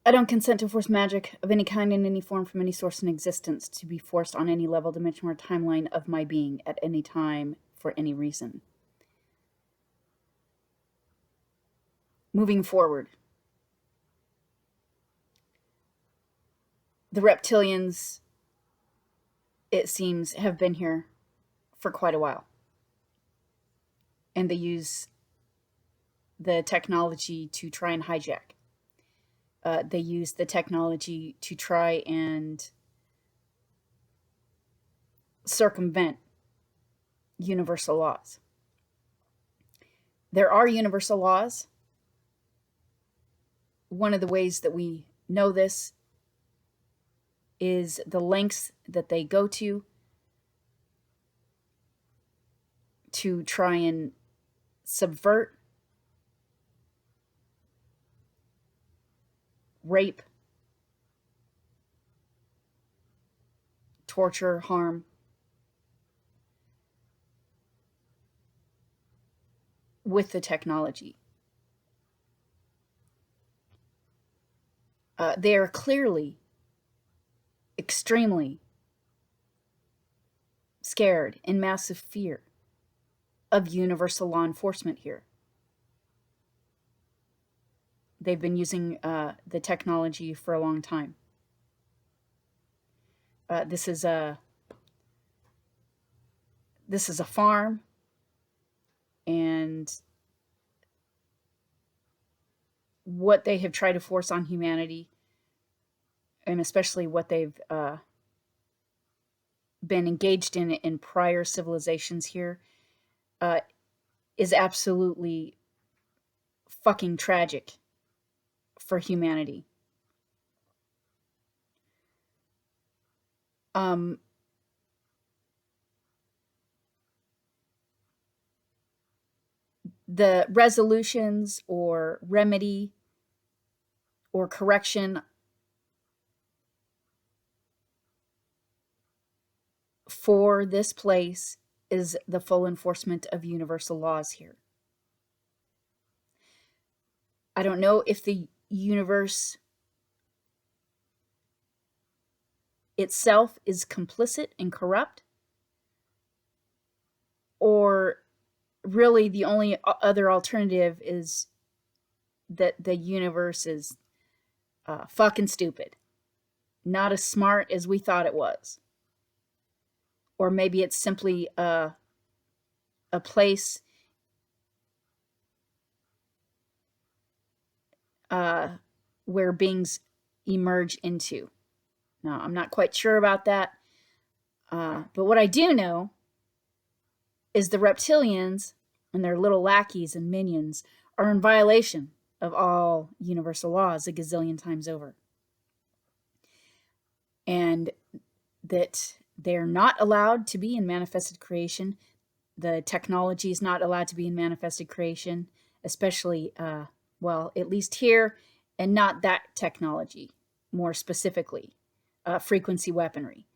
I don't consent to force magic of any kind in any form from any source in existence to be forced on any level, dimension, or timeline of my being at any time for any reason. Moving forward. The reptilians, it seems, have been here for quite a while. And they use the technology to try and hijack. They use the technology to try and circumvent universal laws. There are universal laws. One of the ways that we know this is the lengths that they go to try and subvert, rape, torture, harm. With the technology. They are clearly extremely scared, in massive fear of universal law enforcement here. They've been using the technology for a long time. This is a farm, and what they have tried to force on humanity, and especially what they've been engaged in prior civilizations here, is absolutely fucking tragic for humanity. The resolutions or remedy or correction for this place is the full enforcement of universal laws here. I don't know if the universe itself is complicit and corrupt, or really the only other alternative is that the universe is fucking stupid, not as smart as we thought it was. Or maybe it's simply a place where beings emerge into. Now, I'm not quite sure about that. But what I do know is the reptilians and their little lackeys and minions are in violation of all universal laws a gazillion times over. And that they're not allowed to be in manifested creation. The technology is not allowed to be in manifested creation, especially, well, at least here, and not that technology, more specifically, frequency weaponry.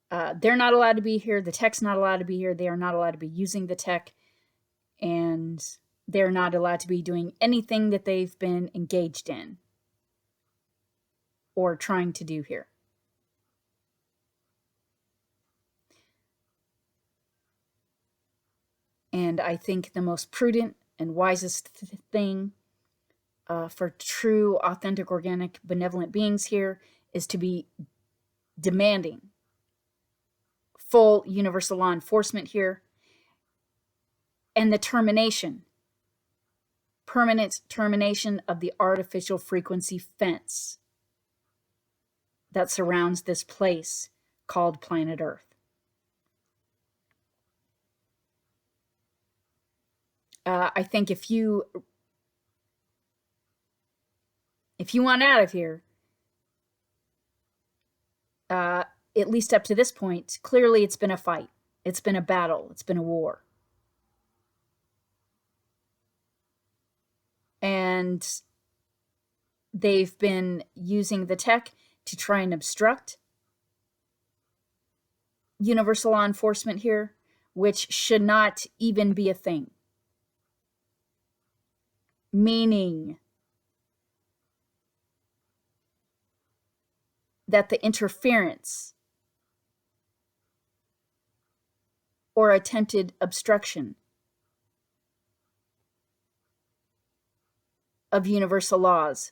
They're not allowed to be here. The tech's not allowed to be here. They are not allowed to be using the tech. And they're not allowed to be doing anything that they've been engaged in or trying to do here. And I think the most prudent and wisest thing for true, authentic, organic, benevolent beings here is to be demanding full universal law enforcement here, and the termination, permanent termination of the artificial frequency fence that surrounds this place called planet Earth. I think if you want out of here, at least up to this point, clearly it's been a fight. It's been a battle. It's been a war. And they've been using the tech to try and obstruct universal law enforcement here, which should not even be a thing. Meaning that the interference or attempted obstruction of universal laws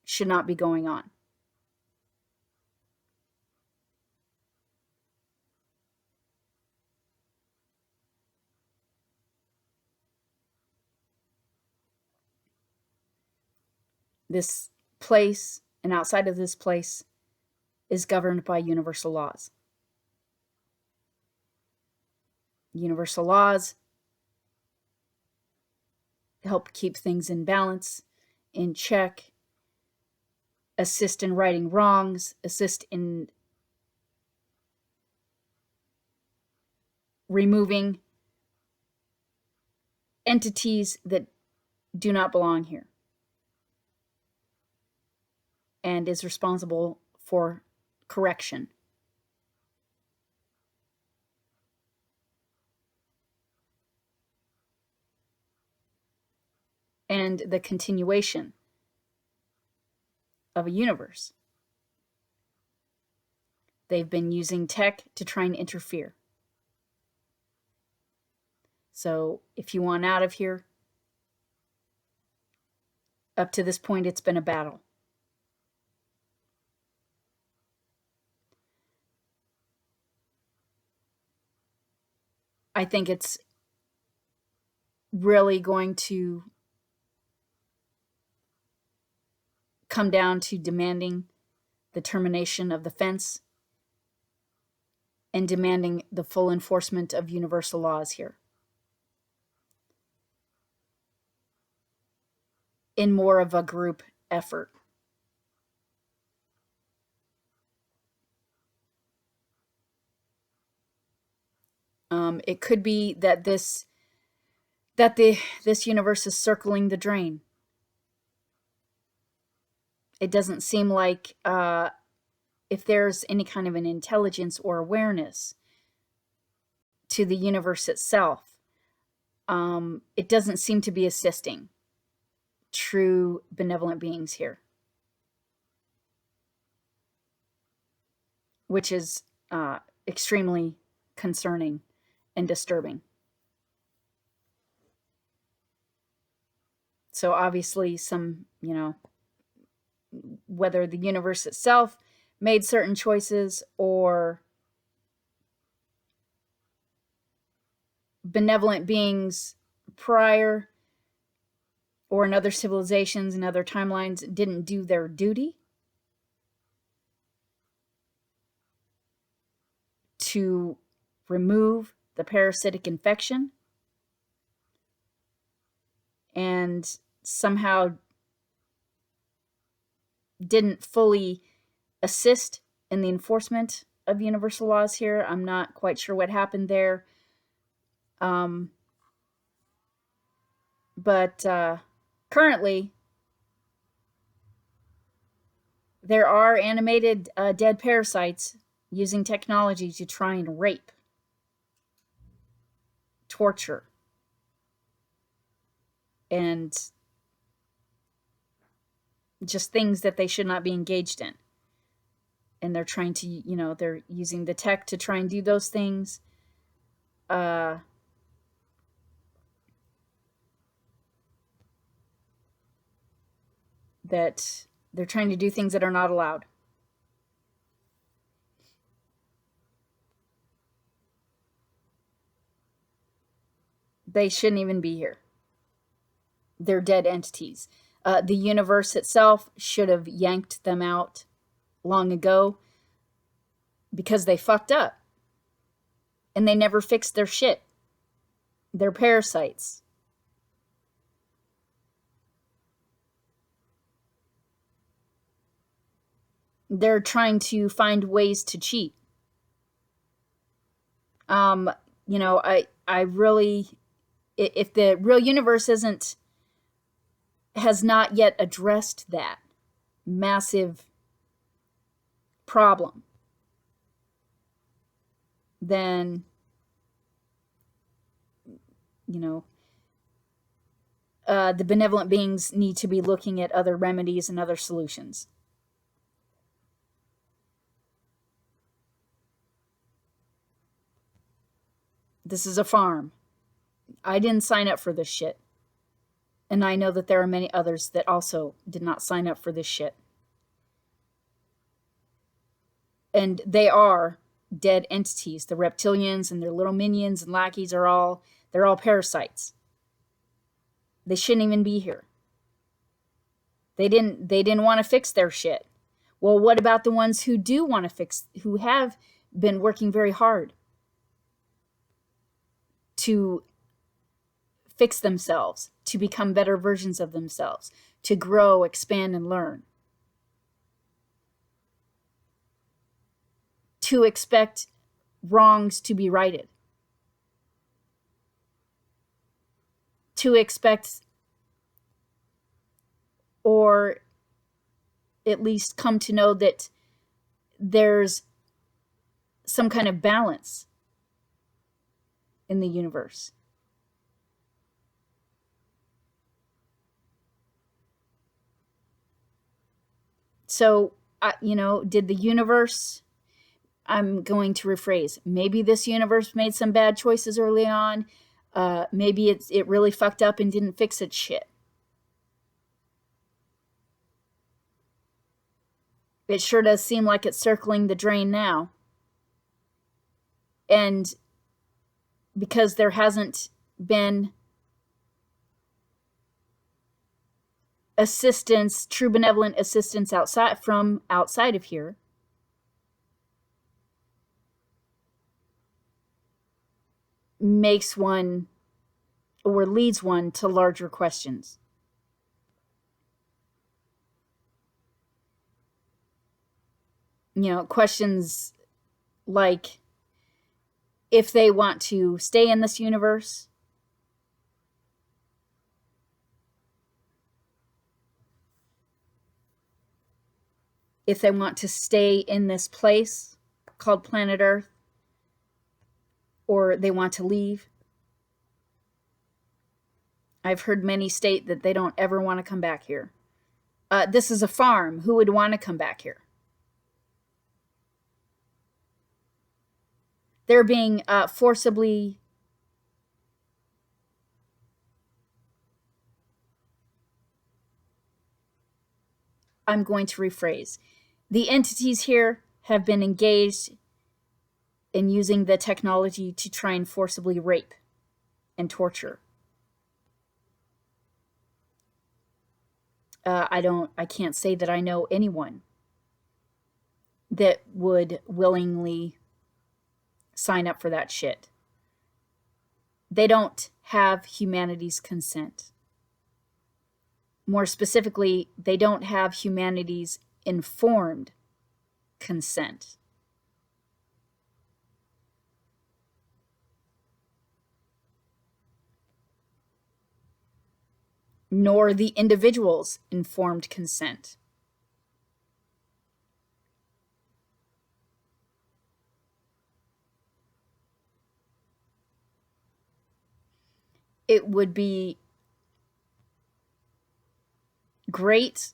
should not be going on. This place and outside of this place is governed by universal laws. Universal laws help keep things in balance, in check, assist in righting wrongs, assist in removing entities that do not belong here, and is responsible for correction. And the continuation of a universe. They've been using tech to try and interfere. So if you want out of here, up to this point, it's been a battle. I think it's really going to come down to demanding the termination of the fence and demanding the full enforcement of universal laws here, in more of a group effort. It could be that this universe is circling the drain. It doesn't seem like if there's any kind of an intelligence or awareness to the universe itself, it doesn't seem to be assisting true benevolent beings here, which is extremely concerning and disturbing. So obviously some, whether the universe itself made certain choices or benevolent beings prior or in other civilizations and other timelines didn't do their duty to remove the parasitic infection and somehow didn't fully assist in the enforcement of universal laws here. I'm not quite sure what happened there. But currently, there are animated dead parasites using technology to try and rape, torture, and just things that they should not be engaged in. And they're trying to, they're using the tech to try and do those things. That they're trying to do things that are not allowed. They shouldn't even be here. They're dead entities. The universe itself should have yanked them out long ago because they fucked up. And they never fixed their shit. They're parasites. They're trying to find ways to cheat. I really, if the real universe has not yet addressed that massive problem, then, the benevolent beings need to be looking at other remedies and other solutions. This is a farm. I didn't sign up for this shit. And I know that there are many others that also did not sign up for this shit. And they are dead entities. The reptilians and their little minions and lackeys they're all parasites. They shouldn't even be here. They didn't want to fix their shit. Well, what about the ones who do want to fix, who have been working very hard to fix themselves, to become better versions of themselves, to grow, expand, and learn? To expect wrongs to be righted. To expect, or at least come to know that there's some kind of balance in the universe. So, did the universe, I'm going to rephrase, maybe this universe made some bad choices early on. Maybe it really fucked up and didn't fix its shit. It sure does seem like it's circling the drain now. And because there hasn't been assistance, true benevolent assistance outside of here, makes one or leads one to larger questions. Questions like if they want to stay in this universe, if they want to stay in this place called planet Earth, or they want to leave. I've heard many state that they don't ever want to come back here. This is a farm. Who would want to come back here? They're being forcibly I'm going to rephrase. The entities here have been engaged in using the technology to try and forcibly rape and torture. I can't say that I know anyone that would willingly sign up for that shit. They don't have humanity's consent. More specifically, they don't have humanity's informed consent. Nor the individual's informed consent. It would be great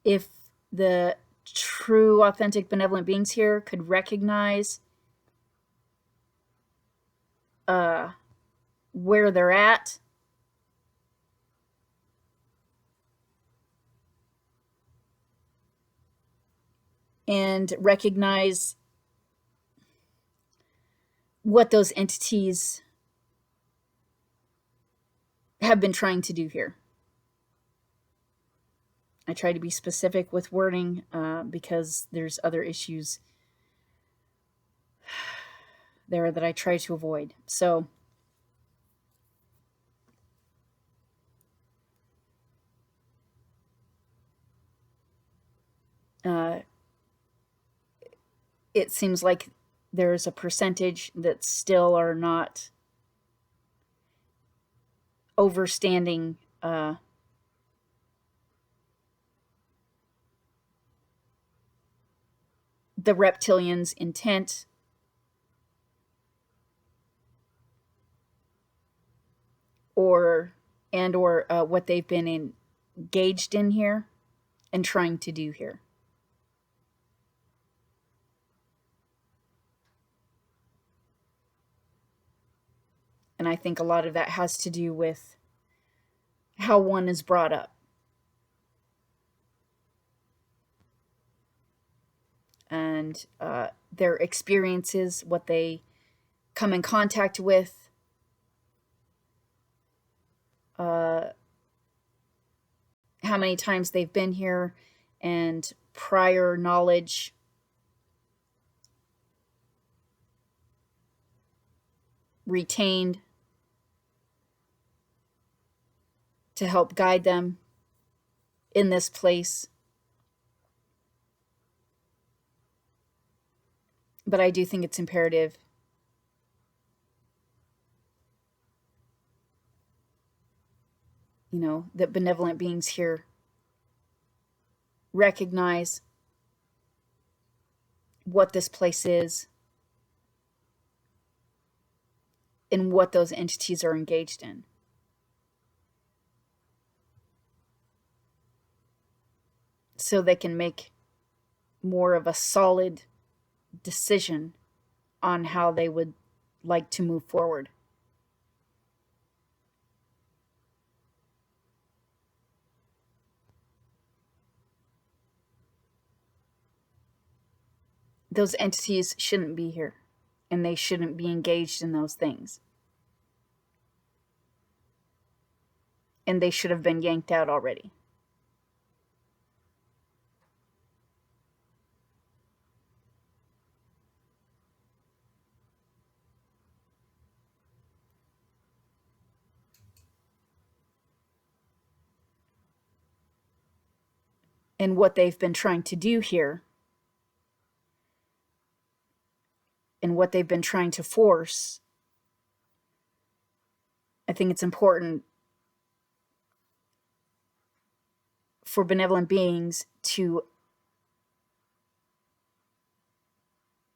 if the true, authentic, benevolent beings here could recognize where they're at, and recognize what those entities have been trying to do here. I try to be specific with wording because there's other issues there that I try to avoid. So it seems like there's a percentage that still are not overstanding the reptilians' intent or what they've been engaged in here and trying to do here. And I think a lot of that has to do with how one is brought up. And their experiences, what they come in contact with, how many times they've been here, and prior knowledge retained to help guide them in this place. But I do think it's imperative that benevolent beings here recognize what this place is and what those entities are engaged in. So they can make more of a solid decision on how they would like to move forward. Those entities shouldn't be here, and they shouldn't be engaged in those things. And they should have been yanked out already. And what they've been trying to do here, and what they've been trying to force, I think it's important for benevolent beings to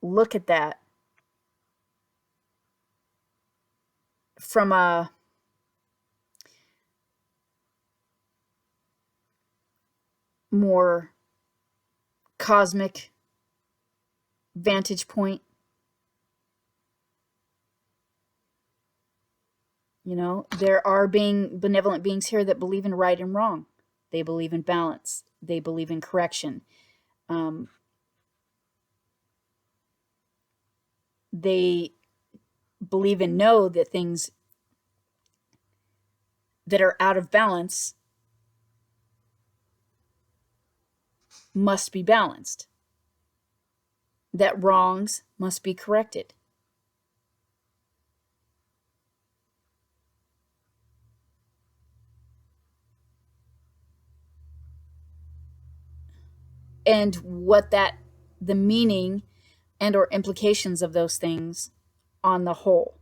look at that from a more cosmic vantage point. There are benevolent beings here that believe in right and wrong. They believe in balance. They believe in correction. They believe and know that things that are out of balance must be balanced, that wrongs must be corrected. And what the meaning and or implications of those things on the whole.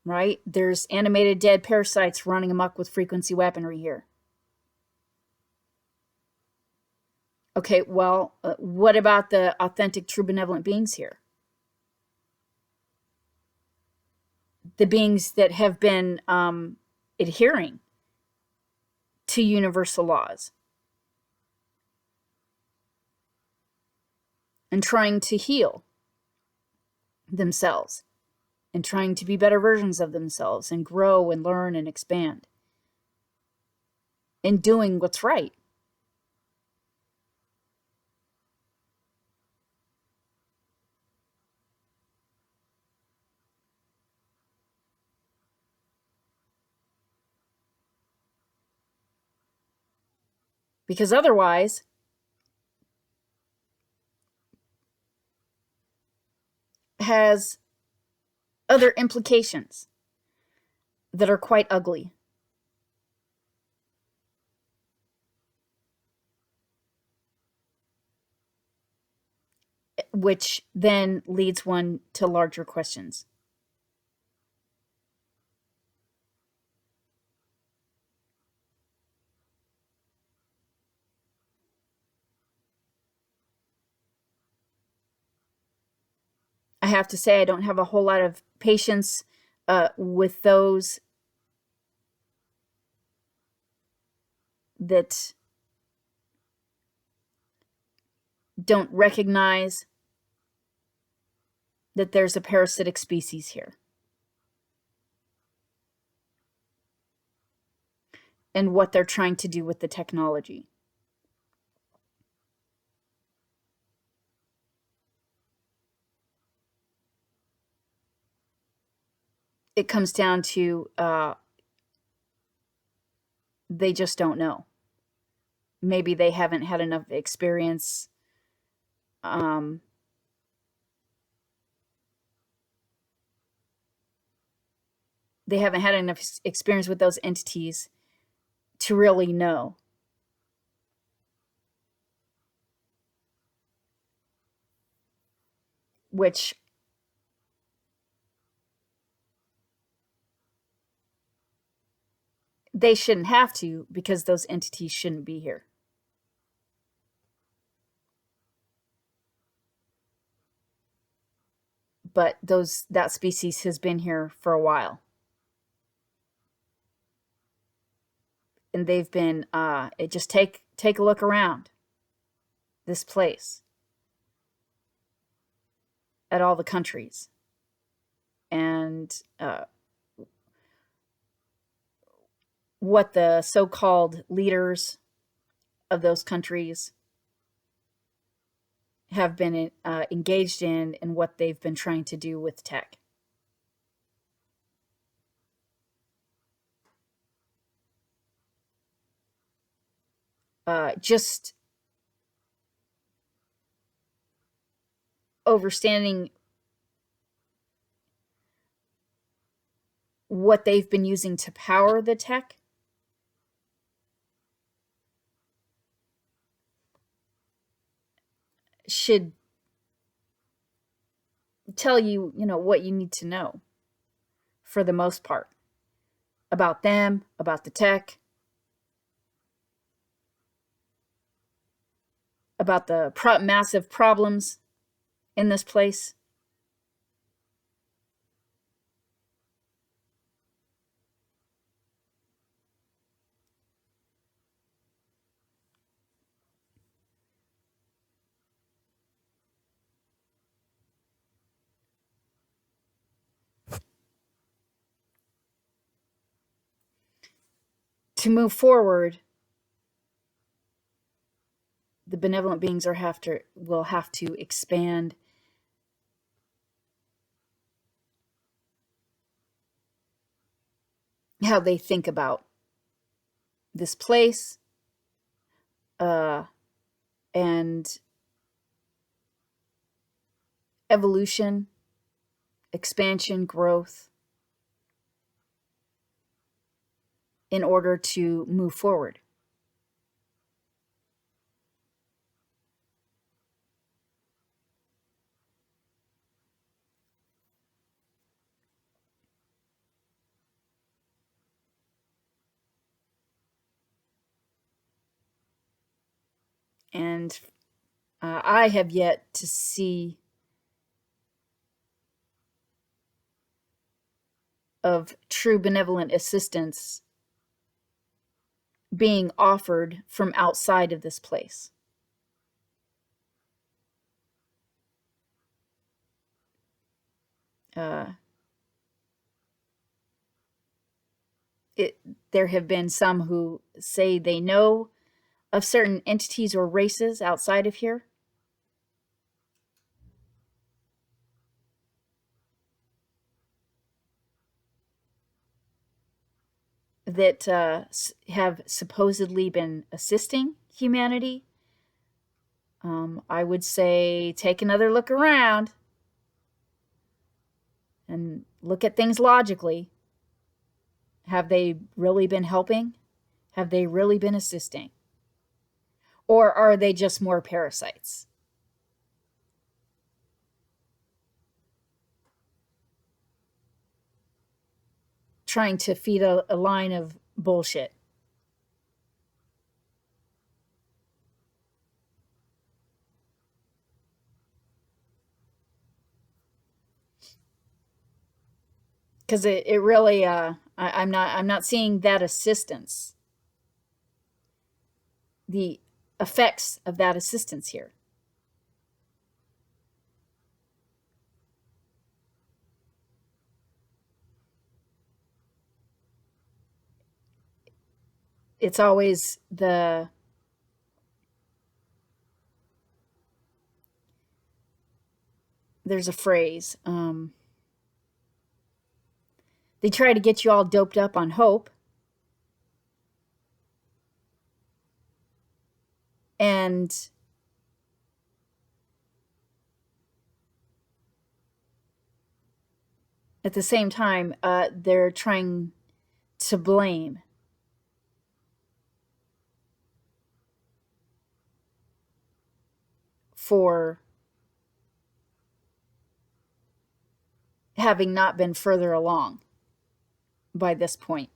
Right? There's animated dead parasites running amok with frequency weaponry here. Okay, well, what about the authentic, true, benevolent beings here? The beings that have been adhering to universal laws and trying to heal themselves and trying to be better versions of themselves and grow and learn and expand and doing what's right. Because otherwise, has other implications that are quite ugly. Which then leads one to larger questions. I have to say I don't have a whole lot of patience with those that don't recognize that there's a parasitic species here. And what they're trying to do with the technology. It comes down to they just don't know. Maybe they haven't had enough experience. They haven't had enough experience with those entities to really know. Which they shouldn't have to, because those entities shouldn't be here. But that species has been here for a while. And they've been, just take a look around this place at all the countries. And what the so-called leaders of those countries have been engaged in, and what they've been trying to do with tech. Just understanding what they've been using to power the tech should tell you, what you need to know, for the most part, about them, about the tech, about the massive problems in this place. To move forward, the benevolent beings will have to expand how they think about this place, and evolution, expansion, growth, in order to move forward. And I have yet to see of true benevolent assistance being offered from outside of this place. There have been some who say they know of certain entities or races outside of here that have supposedly been assisting humanity. I would say take another look around and look at things logically. Have they really been helping? Have they really been assisting? Or are they just more parasites? Trying to feed a line of bullshit. Because it really, I'm not seeing that assistance, the effects of that assistance here. it's always there's a phrase, they try to get you all doped up on hope, and at the same time, they're trying to blame for having not been further along by this point.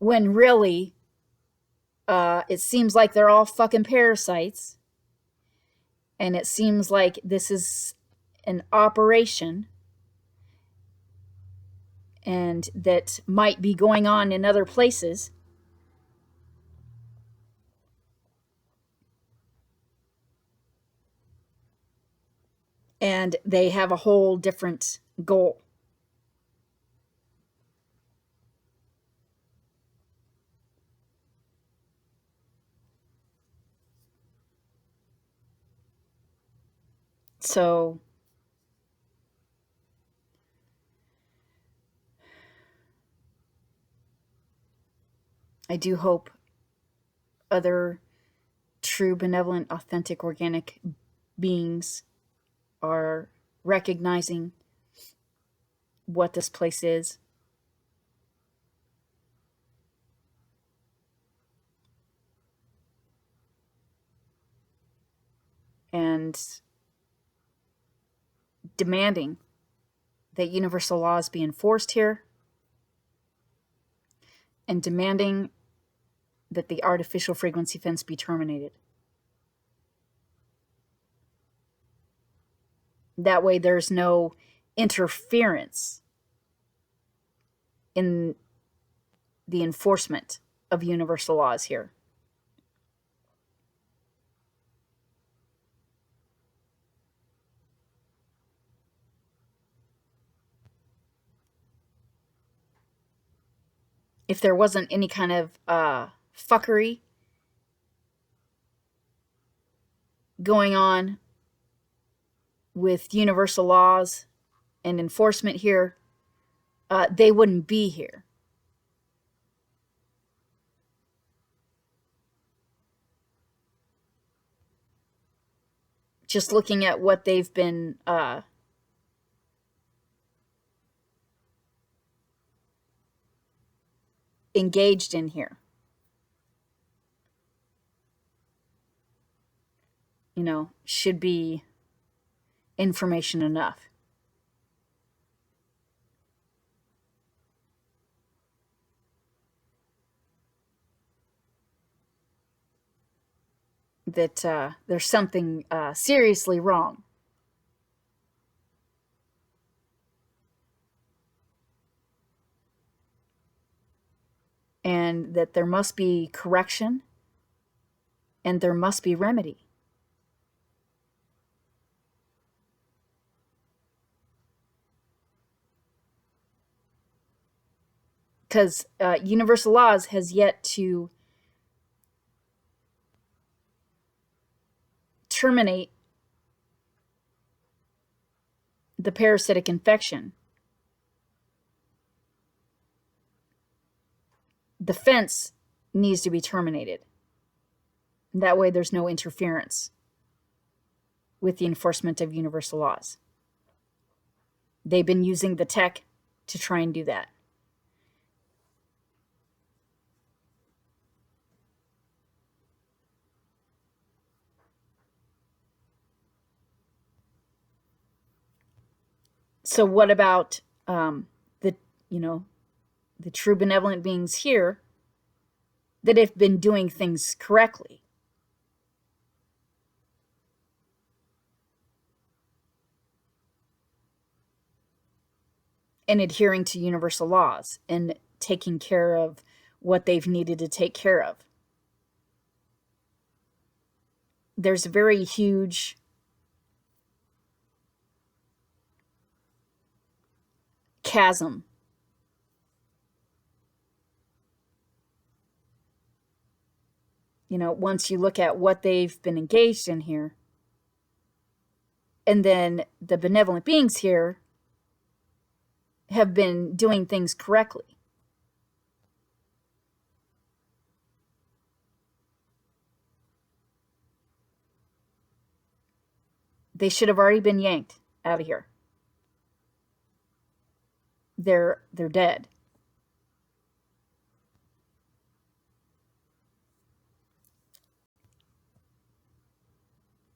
When really, it seems like they're all fucking parasites, and it seems like this is an operation and that might be going on in other places. And they have a whole different goal. So I do hope other true, benevolent, authentic, organic beings are recognizing what this place is. And demanding that universal laws be enforced here, and demanding that the artificial frequency fence be terminated. That way there's no interference in the enforcement of universal laws here. If there wasn't any kind of fuckery going on with universal laws and enforcement here, they wouldn't be here. Just looking at what they've been engaged in here. You know, should be information enough. That there's something seriously wrong. And that there must be correction and there must be remedy. Because universal laws has yet to terminate the parasitic infection. The fence needs to be terminated. That way there's no interference with the enforcement of universal laws. They've been using the tech to try and do that. So what about the true benevolent beings here that have been doing things correctly? And adhering to universal laws and taking care of what they've needed to take care of. There's a very huge chasm. Once you look at what they've been engaged in here, and then the benevolent beings here have been doing things correctly. They should have already been yanked out of here. They're dead.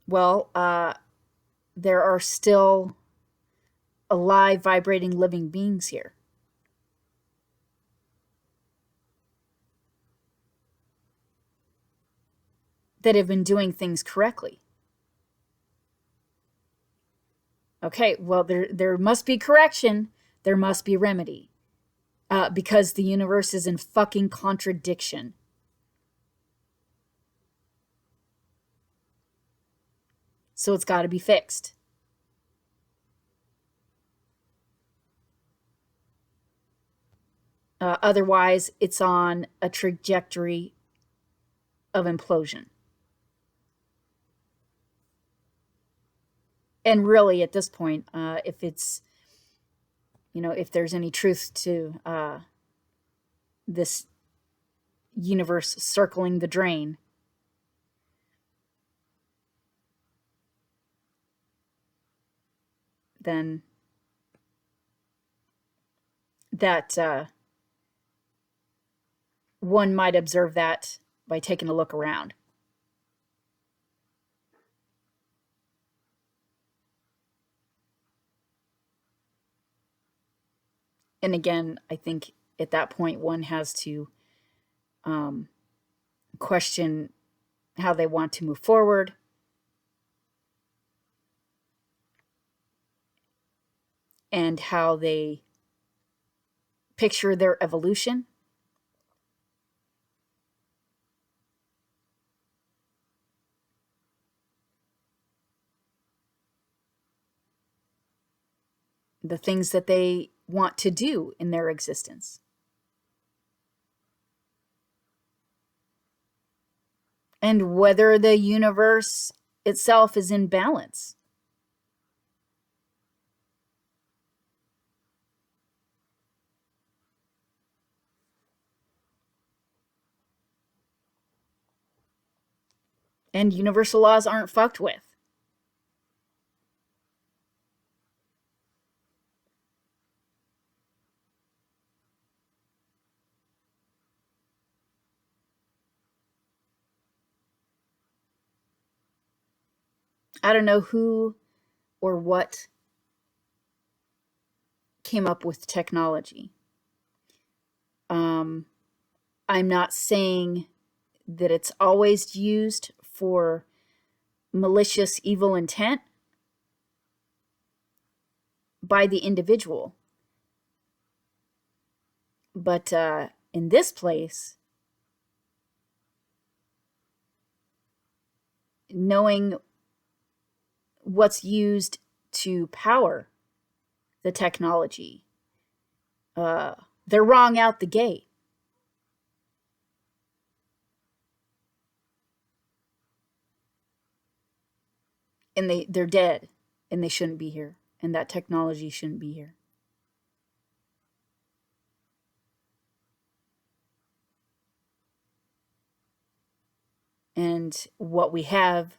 Well, there are still alive, vibrating, living beings here. That have been doing things correctly. Okay, well, there must be correction. There must be remedy. Because the universe is in fucking contradiction. So it's got to be fixed. Otherwise, it's on a trajectory of implosion. And really, at this point, if it's, if there's any truth to this universe circling the drain, then that one might observe that by taking a look around. And again, I think at that point one has to question how they want to move forward. And how they picture their evolution. The things that they want to do in their existence. And whether the universe itself is in balance. And universal laws aren't fucked with. I don't know who or what came up with technology. I'm not saying that it's always used for malicious, evil intent by the individual. But in this place, knowing what's used to power the technology, they're wrong out the gate. And they're dead, and they shouldn't be here, and that technology shouldn't be here. And what we have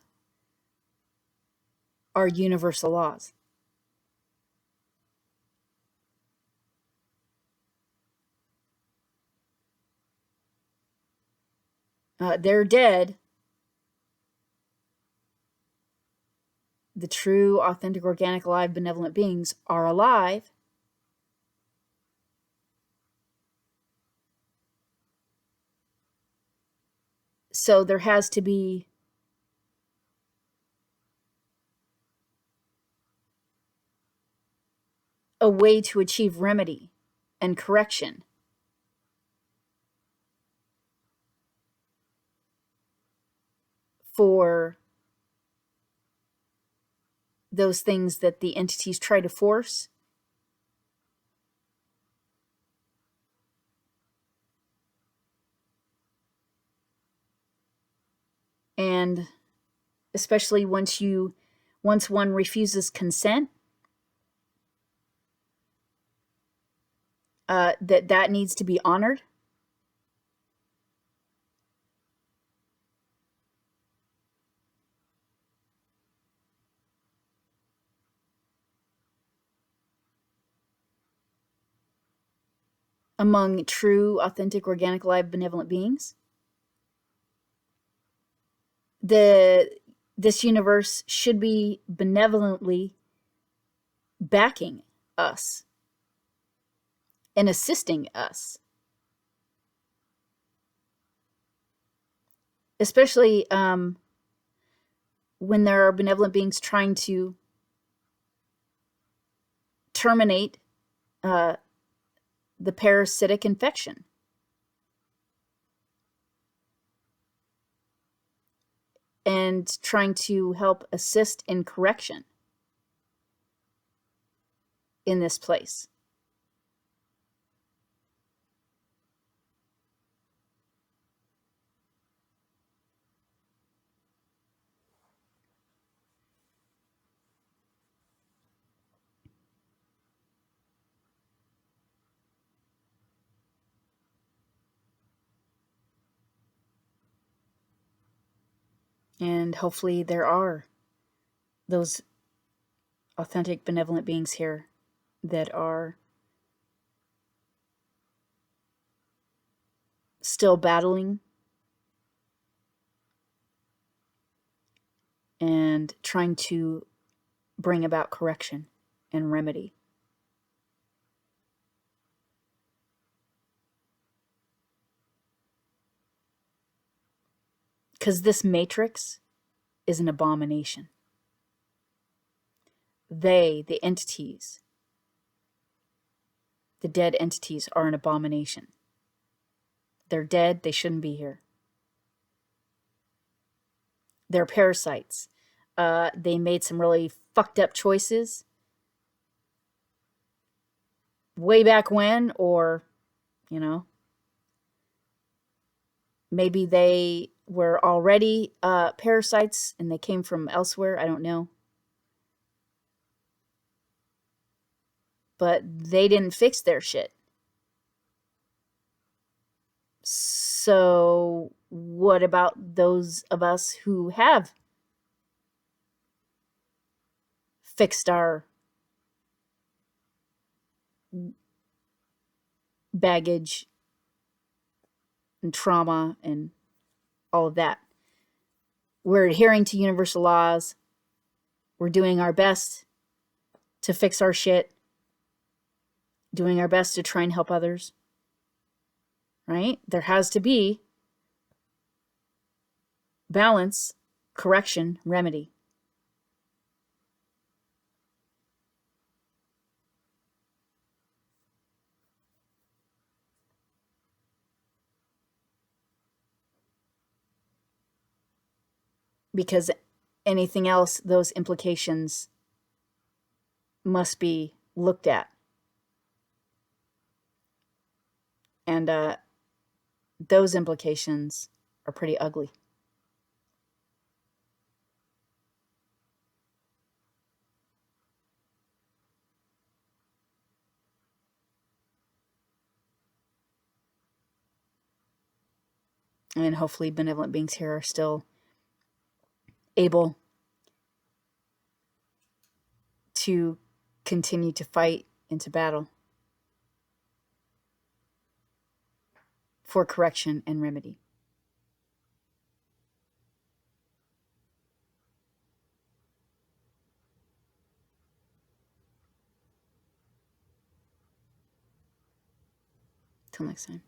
are universal laws. They're dead. The true, authentic, organic, alive, benevolent beings are alive. So there has to be a way to achieve remedy and correction. For those things that the entities try to force And especially once one refuses consent, that needs to be honored. Among true, authentic, organic, alive, benevolent beings. This universe should be benevolently backing us and assisting us. Especially when there are benevolent beings trying to terminate the parasitic infection. And trying to help assist in correction in this place. And hopefully there are those authentic, benevolent beings here that are still battling and trying to bring about correction and remedy. Because this matrix is an abomination. The entities, the dead entities, are an abomination. They're dead. They shouldn't be here. They're parasites. They made some really fucked up choices way back when, or, maybe they were already parasites and they came from elsewhere. I don't know. But they didn't fix their shit. So what about those of us who have fixed our baggage and trauma and all of that? We're adhering to universal laws. We're doing our best to fix our shit. Doing our best to try and help others. Right? There has to be balance, correction, remedy. Because anything else, those implications must be looked at. And those implications are pretty ugly. And hopefully benevolent beings here are still able to continue to fight and to battle for correction and remedy. Till next time.